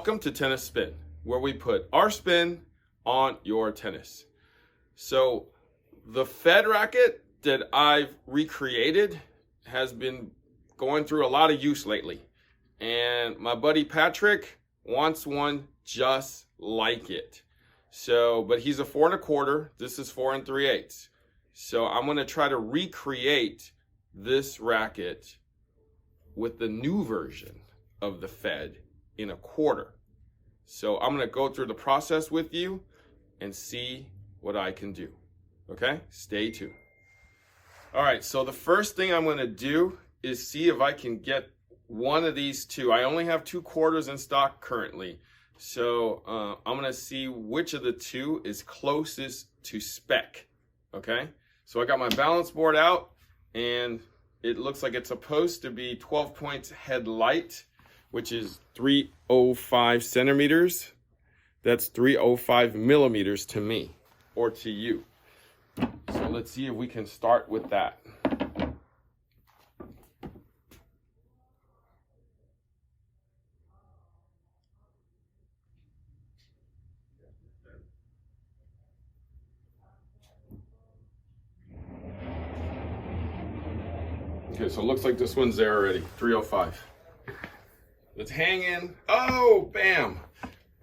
Welcome to Tennis Spin, where we put our spin on your tennis. So the Fed racket that I've recreated has been going through a lot of use lately. And my buddy Patrick wants one just like it. So, but he's a 4 1/4. This is 4 3/8. So I'm going to try to recreate this racket with the new version of the Fed in a quarter. So I'm going to go through the process with you and see what I can do. Okay, stay tuned. All right, so the first thing I'm going to do is see if I can get one of these two. I only have 2 quarters in stock currently. So I'm going to see which of the two is closest to spec. Okay, so I got my balance board out and it looks like it's supposed to be 12 points head light, which is 305 centimeters. That's 305 millimeters to me or to you. So let's see if we can start with that. Okay, so it looks like this one's there already, 305. Let's hang in. Oh, bam.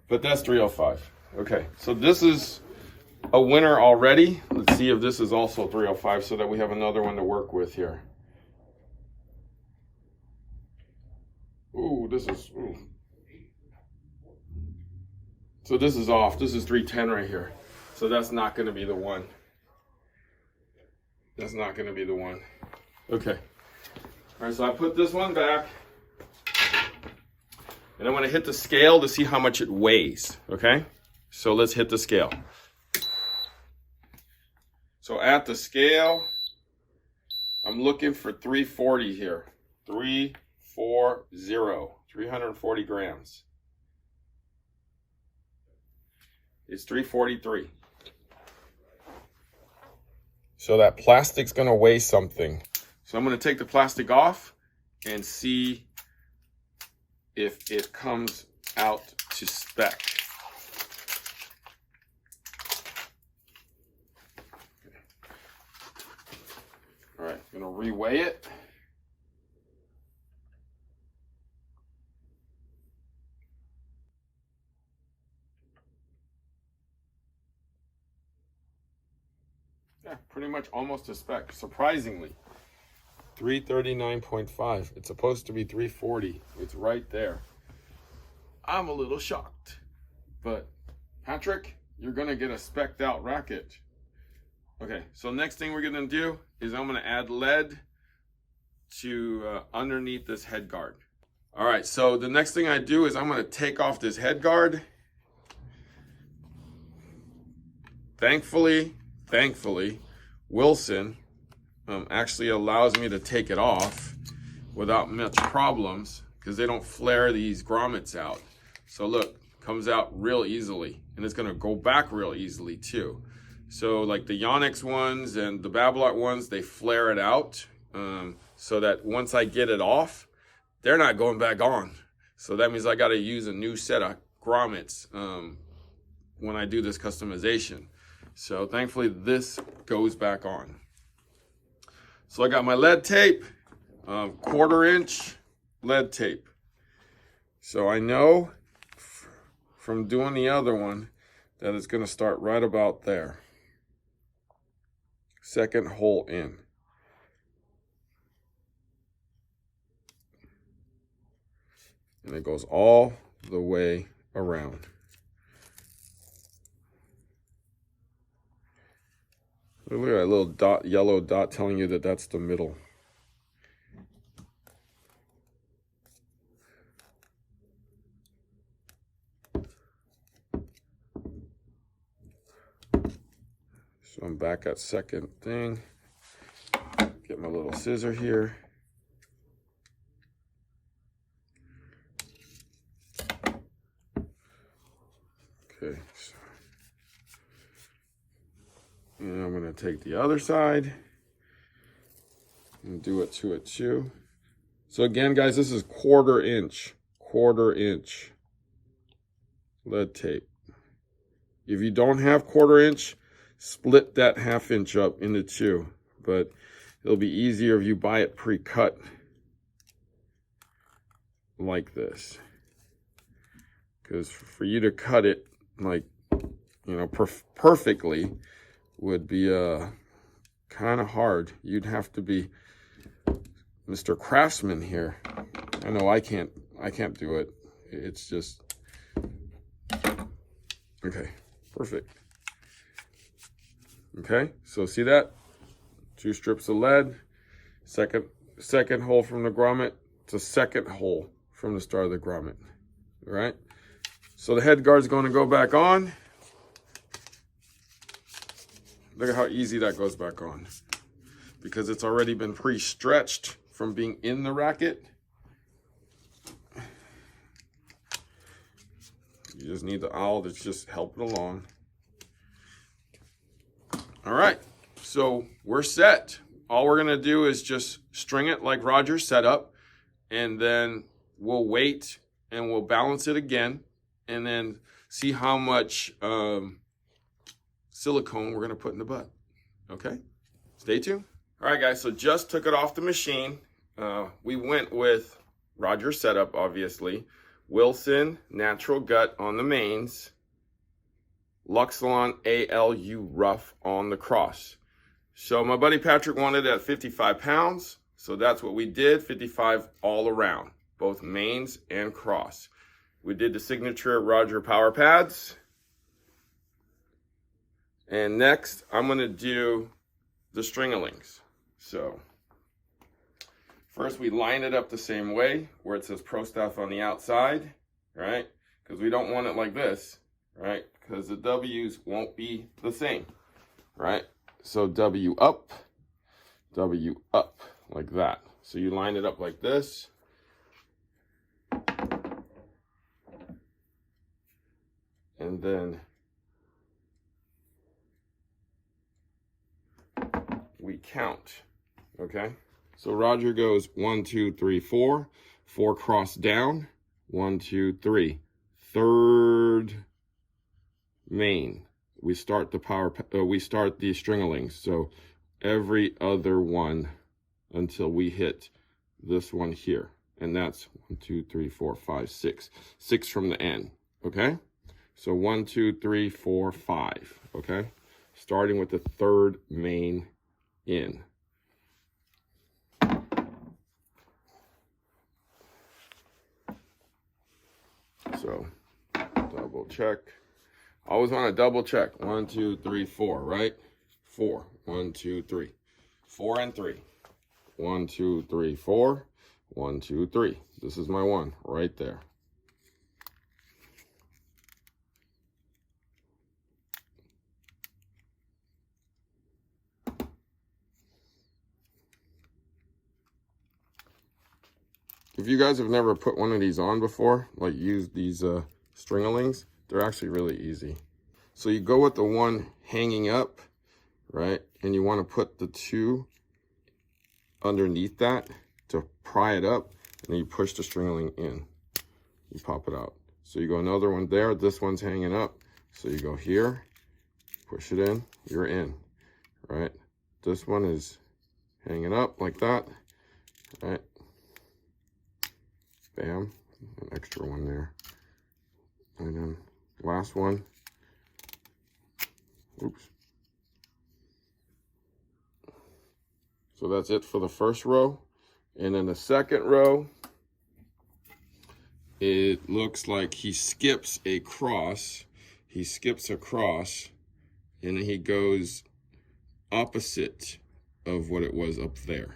But that's 305. Okay, so this is a winner already. Let's see if this is also 305 so that we have another one to work with here. Ooh, this is, ooh. So this is off. This is 310 right here. So that's not going to be the one. That's not going to be the one. Okay. All right, so I put this one back. And I'm going to hit the scale to see how much it weighs, okay? So let's hit the scale. So at the scale, I'm looking for 340 here. 340 grams. It's 343. So that plastic's going to weigh something. So I'm going to take the plastic off and see if it comes out to spec. All right, I'm gonna reweigh it. Yeah, pretty much almost to spec, surprisingly. 339.5. It's supposed to be 340. It's right there. I'm a little shocked. But Patrick, you're going to get a spec'd out racket. Okay, so next thing we're going to do is I'm going to add lead to underneath this head guard. All right, so the next thing I do is I'm going to take off this head guard. Thankfully, Wilson actually allows me to take it off without much problems because they don't flare these grommets out. So look, comes out real easily, and it's going to go back real easily too. So like the Yonex ones and the Babolat ones, they flare it out so that once I get it off, they're not going back on. So that means I got to use a new set of grommets when I do this customization. So thankfully this goes back on. So I got my lead tape, 1/4 inch lead tape. So I know from doing the other one that it's going to start right about there. Second hole in. And it goes all the way around. Look at that little dot, yellow dot telling you that that's the middle. So I'm back at second thing. Get my little scissor here. Okay. And I'm going to take the other side and do it to it too. So again, guys, this is 1/4 inch. lead tape. If you don't have 1/4 inch, split that 1/2 inch up into 2, but it'll be easier if you buy it pre-cut like this. Because for you to cut it like, you know, perfectly would be kind of hard. You'd have to be Mr. Craftsman here. I know I can't do it. It's just, okay, perfect. Okay, so see that? 2 strips of lead, second hole from the grommet to second hole from the start of the grommet, all right? So the head guard's going to go back on. Look at how easy that goes back on, because it's already been pre-stretched from being in the racket. You just need the awl that's just helping along. All right, so we're set. All we're gonna do is just string it like Roger set up, and then we'll wait and we'll balance it again, and then see how much silicone we're gonna put in the butt. Okay, stay tuned. All right, guys, so just took it off the machine. We went with Roger's setup, obviously. Wilson Natural Gut on the mains. Luxilon ALU rough on the cross. So my buddy Patrick wanted it at 55 pounds. So that's what we did, 55 all around, both mains and cross. We did the signature Roger power pads. And next, I'm gonna do the string-a-lings. So first we line it up the same way, where it says Pro Staff on the outside, right? Because we don't want it like this, right? Because the W's won't be the same, right? So W up, like that. So you line it up like this. And then we count, okay? So Roger goes 1, 2, 3, 4. 4 cross down. 1, 2, 3. Third main. We start the string-a-lings. So every other one until we hit this one here, and that's 1, 2, 3, 4, 5, 6. 6 from the end. Okay. So 1, 2, 3, 4, 5. Okay. Starting with the third main in. So double check. Always want to double check. 1, 2, 3, 4, right? 4. 1, 2, 3. 4 and 3. 1, 2, 3, 4. 1, 2, 3. This is my one right there. If you guys have never put one of these on before, like used these string-a-lings, they're actually really easy. So you go with the one hanging up, right? And you want to put the 2 underneath that to pry it up, and then you push the string-a-ling in. You pop it out. So you go another one there, this one's hanging up. So you go here, push it in, you're in, right? This one is hanging up like that, right? Bam, an extra one there. And then last one. Oops. So that's it for the first row. And then the second row, it looks like he skips a cross. He skips a cross, and then he goes opposite of what it was up there.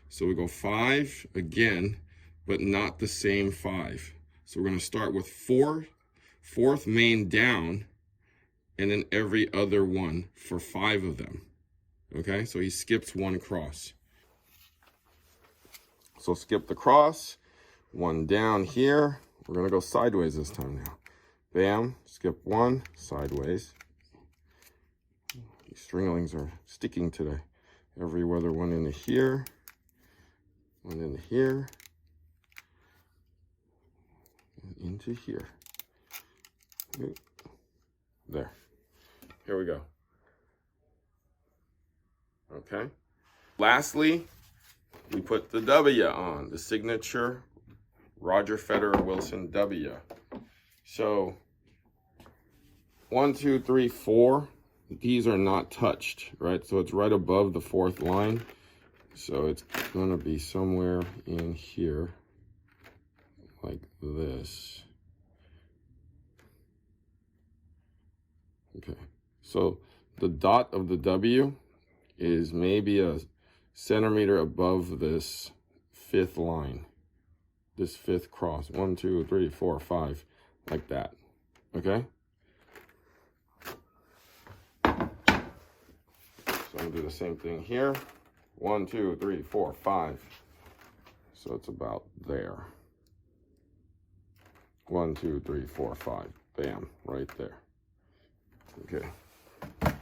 So we go 5 again, but not the same 5. So we're going to start with 4th main down, and then every other one for 5 of them. Okay, so he skips 1 cross. So skip the cross, 1 down here. We're going to go sideways this time now. Bam, skip 1, sideways. These string-a-lings are sticking today. Every other one into here, 1 into here, into here. There. Here we go. Okay. Lastly, we put the W on, the signature Roger Federer Wilson W. So 1, 2, 3, 4. These are not touched, right? So it's right above the 4th line. So it's gonna be somewhere in here, like this. Okay. So the dot of the W is maybe a centimeter above this 5th line, this 5th cross. 1, 2, 3, 4, 5, like that. Okay. So I'm gonna do the same thing here. 1, 2, 3, 4, 5. So it's about there. 1, 2, 3, 4, 5. Bam, right there. Okay. And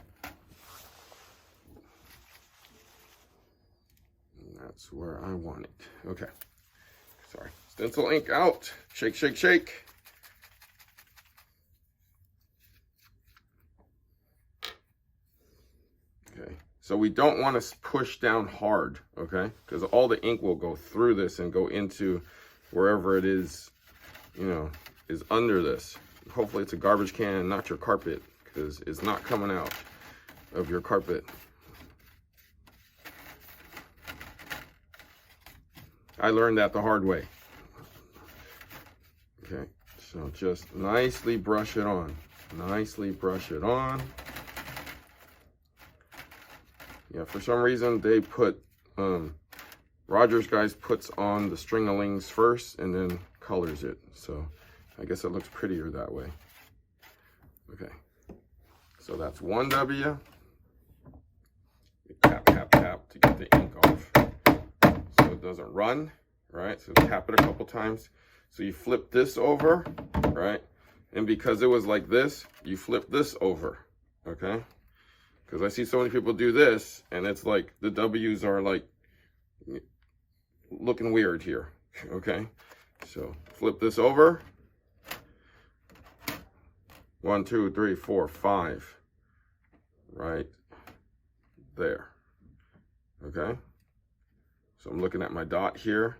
that's where I want it. Okay. Sorry. Stencil ink out. Shake, shake, shake. Okay. So we don't want to push down hard, okay? Because all the ink will go through this and go into wherever it is, you know, is under this. Hopefully it's a garbage can, not your carpet, because it's not coming out of your carpet. I learned that the hard way. Okay, so just nicely brush it on. Nicely brush it on. Yeah, for some reason they put, Roger's guys puts on the string-a-lings first and then colors it. So I guess it looks prettier that way. Okay, so that's 1 W. Tap, tap, tap to get the ink off so it doesn't run, right? So tap it a couple times. So you flip this over, right? And because it was like this, you flip this over, okay? Because I see so many people do this, and it's like the W's are like looking weird here, okay? So flip this over. 1, 2, 3, 4, 5, right there, okay? So I'm looking at my dot here,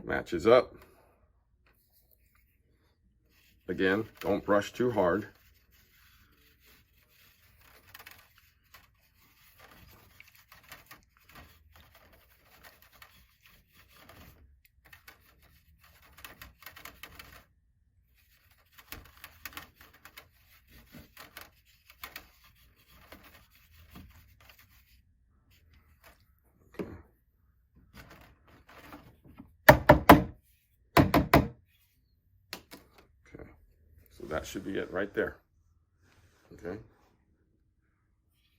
matches up. Again, don't brush too hard. So that should be it right there. Okay.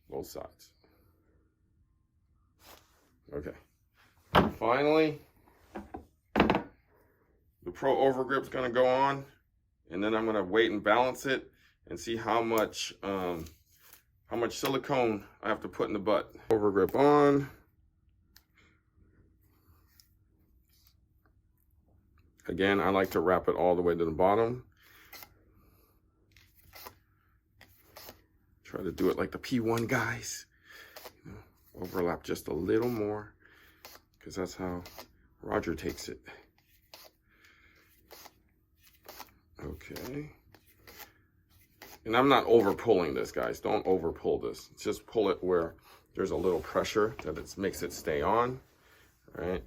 Both sides. Okay. Finally, the Pro Overgrip's gonna go on, and then I'm gonna weight and balance it and see how much silicone I have to put in the butt. Overgrip on. Again, I like to wrap it all the way to the bottom. Try to do it like the P1 guys. You know, overlap just a little more, because that's how Roger takes it. Okay. And I'm not over pulling this, guys. Don't over pull this. Just pull it where there's a little pressure that it makes it stay on, right?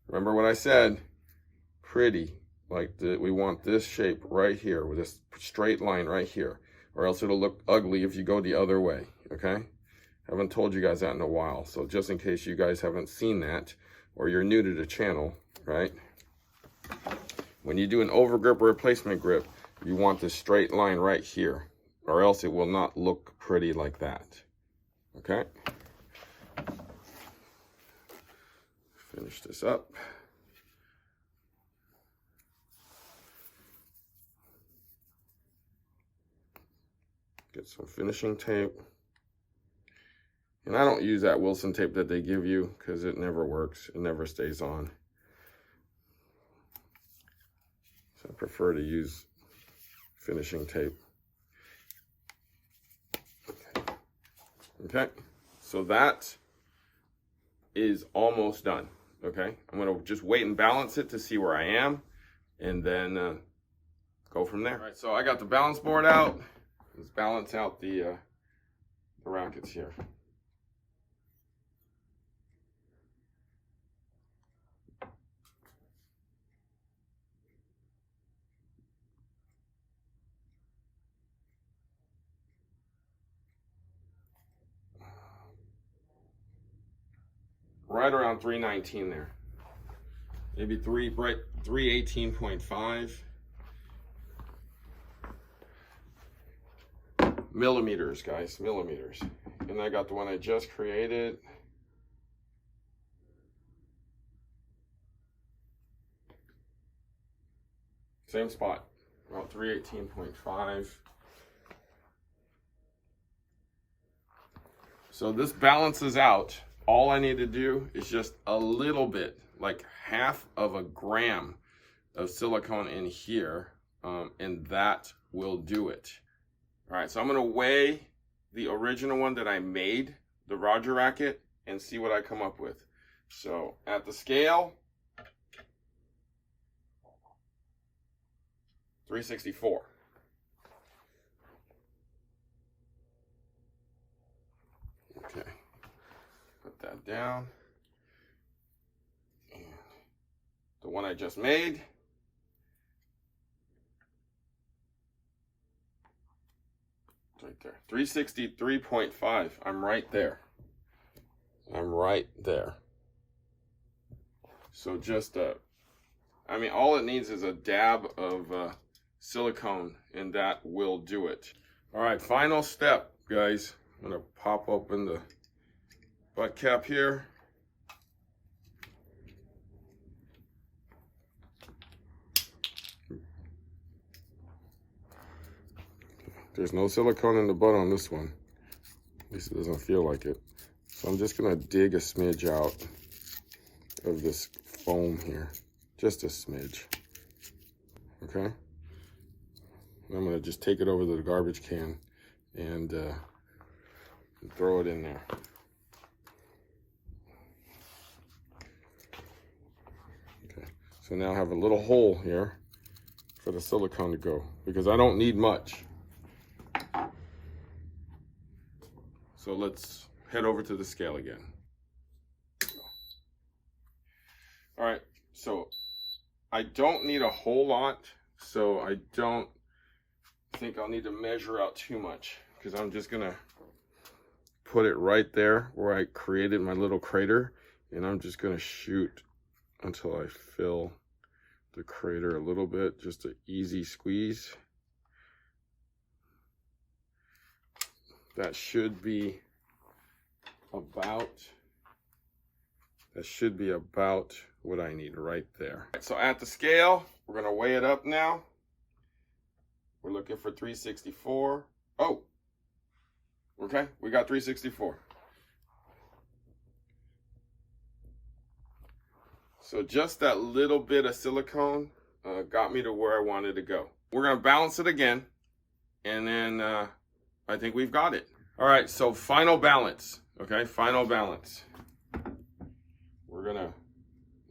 Remember what I said? Pretty. Like we want this shape right here with this straight line right here, or else it'll look ugly if you go the other way, okay? Haven't told you guys that in a while, so just in case you guys haven't seen that, or you're new to the channel, right? When you do an overgrip or replacement grip, you want this straight line right here, or else it will not look pretty like that, okay? Finish this up. Get some finishing tape. And I don't use that Wilson tape that they give you because it never works. It never stays on. So I prefer to use finishing tape. Okay, so that is almost done. Okay, I'm gonna just wait and balance it to see where I am, and then go from there. All right, so I got the balance board out. Let's balance out the rackets here. Right around 319 there. Maybe 318.5 millimeters, guys, millimeters. And I got the one I just created. Same spot, about 318.5. So this balances out. All I need to do is just a little bit, like half of a gram of silicone in here, and that will do it. All right, so I'm gonna weigh the original one that I made, the Roger racket, and see what I come up with. So at the scale, 364. Okay. Put that down. And the one I just made. It's right there. 363.5. I'm right there. I'm right there. So just I mean, all it needs is a dab of silicone, and that will do it. All right, final step, guys. I'm gonna pop open the butt cap here. There's no silicone in the butt on this one. At least it doesn't feel like it. So I'm just gonna dig a smidge out of this foam here. Just a smidge. Okay? And I'm gonna just take it over to the garbage can and throw it in there. Okay, so now I have a little hole here for the silicone to go because I don't need much. So let's head over to the scale again. All right, so I don't need a whole lot, so I don't think I'll need to measure out too much because I'm just gonna put it right there where I created my little crater, and I'm just gonna shoot until I fill the crater a little bit, just an easy squeeze. That should be about what I need right there. So at the scale, we're gonna weigh it up now. We're looking for 364. Oh, okay, we got 364. So just that little bit of silicone got me to where I wanted to go. We're gonna balance it again, and then I think we've got it. All right, so final balance, okay, final balance. We're gonna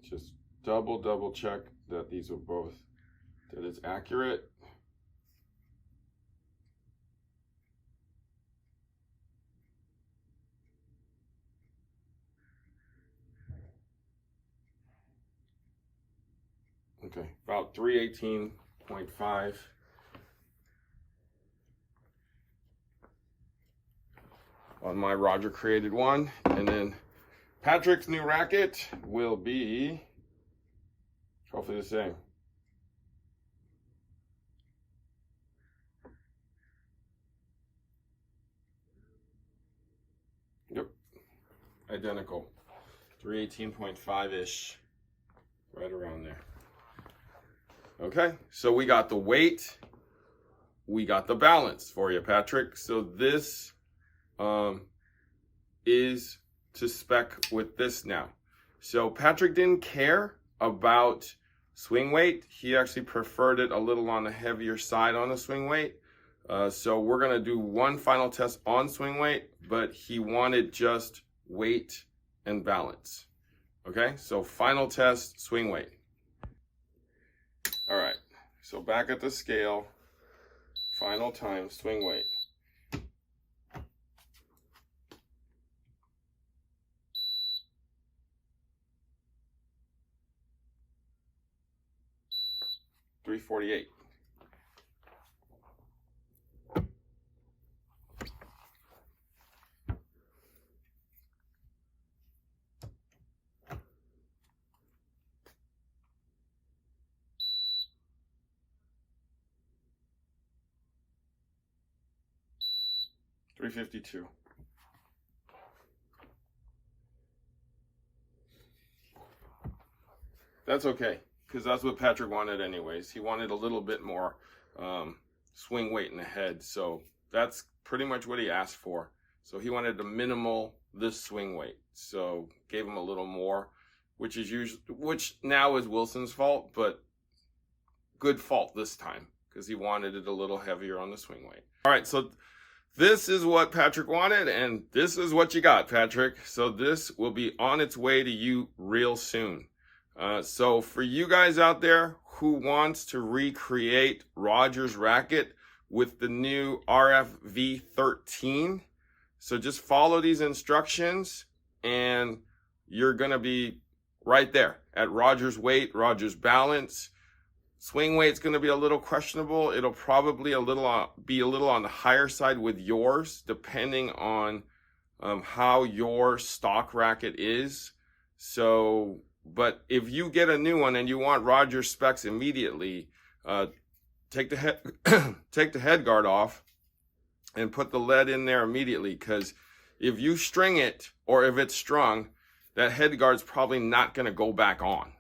just double check that these are both, that it's accurate. Okay, about 318.5. On my Roger created one, and then Patrick's new racket will be hopefully the same. Yep, identical, 318.5-ish, right around there. Okay, so we got the weight, we got the balance for you, Patrick. So this is to spec with this now. So Patrick didn't care about swing weight. He actually preferred it a little on the heavier side on the swing weight. So we're gonna do one final test on swing weight, but he wanted just weight and balance. Okay, so final test, swing weight. All right, so back at the scale, final time, swing weight. $348. $352. That's okay, because that's what Patrick wanted anyways. He wanted a little bit more swing weight in the head, so that's pretty much what he asked for. So he wanted a minimal this swing weight, so gave him a little more, which now is Wilson's fault, but good fault this time, because he wanted it a little heavier on the swing weight. All right, so this is what Patrick wanted, and this is what you got, Patrick. So this will be on its way to you real soon. So for you guys out there who wants to recreate Roger's racket with the new RF V13, so just follow these instructions and you're gonna be right there at Roger's weight, Roger's balance. Swing weight's going to be a little questionable. It'll probably be a little on the higher side with yours, depending on how your stock racket is. So, but if you get a new one and you want Roger's specs immediately, take the head guard off and put the lead in there immediately. Because if you string it, or if it's strung, that head guard's probably not going to go back on.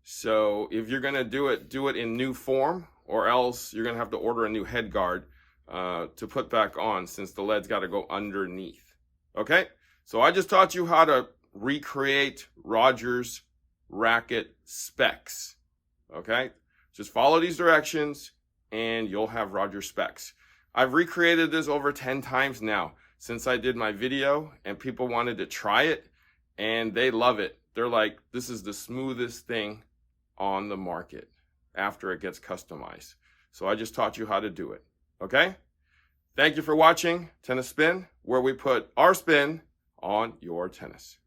So if you're going to do it in new form, or else you're going to have to order a new head guard to put back on, since the lead's got to go underneath. Okay, so I just taught you how to recreate Roger's racket specs. Okay, just follow these directions and you'll have Roger's specs. I've recreated this over 10 times now since I did my video, and people wanted to try it and they love it. They're like, this is the smoothest thing on the market after it gets customized. So I just taught you how to do it. Okay? Thank you for watching Tennis Spin, where we put our spin on your tennis.